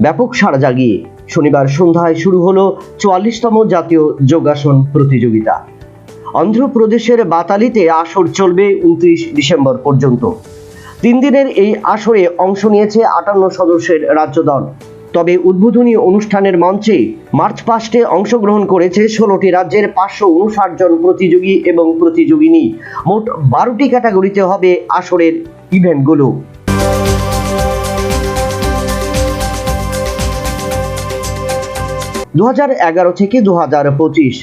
ব্যাপক সাড়া জাগিয়ে শনিবার সন্ধ্যায় শুরু হলো 44তম জাতীয় যোগাসন প্রতিযোগিতা। অন্ধ্রপ্রদেশের বাতালিতে আসর চলবে 29 ডিসেম্বর পর্যন্ত। 3 দিনের এই আসরে অংশ নিয়েছে 58 সদস্যের রাজ্য দল। তবে উদ্বোধনী অনুষ্ঠানের মঞ্চে মার্চ পাস্টে অংশগ্রহণ করেছে 16টি রাজ্যের 559 জন প্রতিযোগী এবং প্রতিযোগিনী। মোট 12টি ক্যাটাগরিতে হবে আসরের ইভেন্টগুলো। দু 2011 থেকে 2025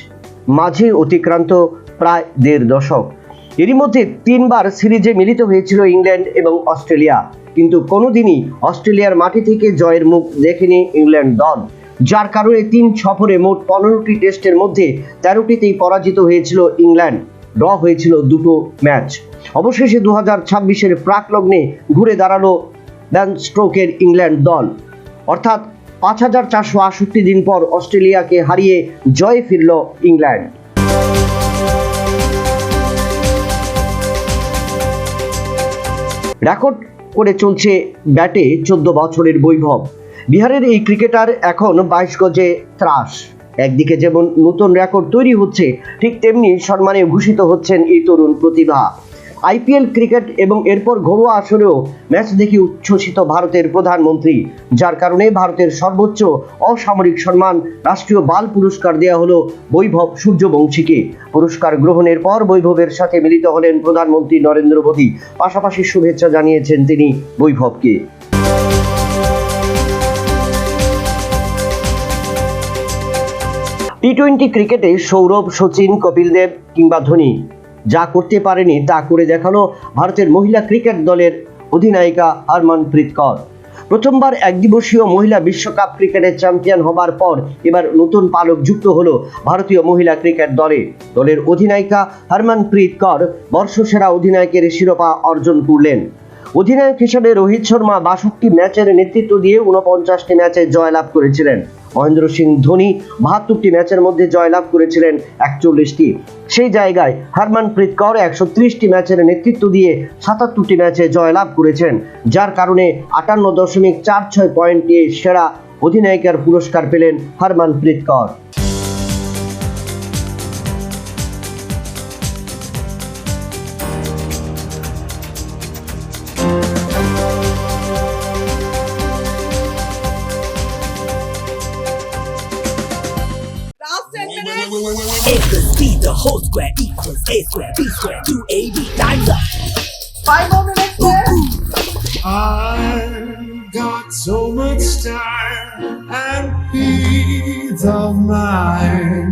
মাঝে অতিক্রান্ত প্রায় 1.5 দশক। এরই মধ্যে 3 বার সিরিজে মিলিত হয়েছিল ইংল্যান্ড এবং অস্ট্রেলিয়া, কিন্তু কোনোদিনই অস্ট্রেলিয়ার মাটি থেকে জয়ের মুখ দেখেনি ইংল্যান্ড দল, যার কারণে 3 সফরে মোট 15টি টেস্টের মধ্যে 13টিতেই পরাজিত হয়েছিল ইংল্যান্ড। ড্র হয়েছিল 2টো ম্যাচ। অবশেষে 2026-এর প্রাক লগ্নে ঘুরে দাঁড়ালো বেন স্টোকের ইংল্যান্ড দল, অর্থাৎ 5468 দিন পর অস্ট্রেলিয়াকে হারিয়ে জয়ে ফিরল ইংল্যান্ড। রেকর্ড করে চলছে ব্যাটে 14 বছরের বৈভব। বিহারের এই ক্রিকেটার এখন 22 গজে ত্রাস। একদিকে যেমন নতুন রেকর্ড তৈরি হচ্ছে, ঠিক তেমনি সম্মানে ভূষিত হচ্ছেন এই তরুণ প্রতিভা। আইপিএল ক্রিকেট এবং এরপর ঘরোয়া আসরেও ম্যাচ দেখে উচ্ছ্বসিত ভারতের প্রধানমন্ত্রী, যার কারণে ভারতের সর্বোচ্চ অসামরিক সম্মান রাষ্ট্রীয় বাল পুরস্কার দেওয়া হলো বৈভব সূর্যবংশীকে। পুরস্কার গ্রহণের পর বৈভবের সাথে মিলিত হলেন প্রধানমন্ত্রী নরেন্দ্র মোদী। পাশাপাশি শুভেচ্ছা জানিয়েছেন তিনি বৈভবকে। টি-20 ক্রিকেটে সৌরভ, সচিন, কপিল দেব কিংবা ধোনি যা করতে পারেনি তা করে দেখালো ভারতের মহিলা ক্রিকেট দলের অধিনায়িকা হরমনপ্রীত কৌর। প্রথমবার একদিবসীয় মহিলা বিশ্বকাপ ক্রিকেটের চ্যাম্পিয়ন হবার পর এবার নতুন পালক যুক্ত হলো ভারতীয় মহিলা ক্রিকেট দলে। দলের অধিনায়িকা হরমনপ্রীত কৌর বর্ষসেরা অধিনায়কের শিরোপা অর্জন করলেন। অধিনায়ক হিসেবে রোহিত শর্মা 62টি ম্যাচের নেতৃত্ব দিয়ে 49টি ম্যাচে জয়লাভ করেছিলেন। মহেন্দ্র সিং ধোনি 72টি ম্যাচের মধ্যে জয়লাভ করেছিলেন 41টি। সেই জায়গায় হরমনপ্রীত কৌর 130টি ম্যাচের নেতৃত্ব দিয়ে 77টি ম্যাচে জয়লাভ করেছেন, যার কারণে 58.46 পয়েন্ট নিয়ে সেরা অধিনায়িকার পুরস্কার পেলেন Harmanpreet Kaur. A plus B, the whole square equals A square, B square, 2AB, time's up. 5 more minutes left. I've got so much time and peace of mind.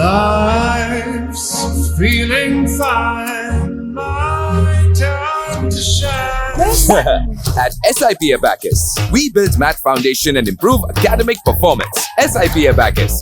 Life's feeling fine. My time to shine. At SIP Abacus, we build math foundation and improve academic performance. SIP Abacus,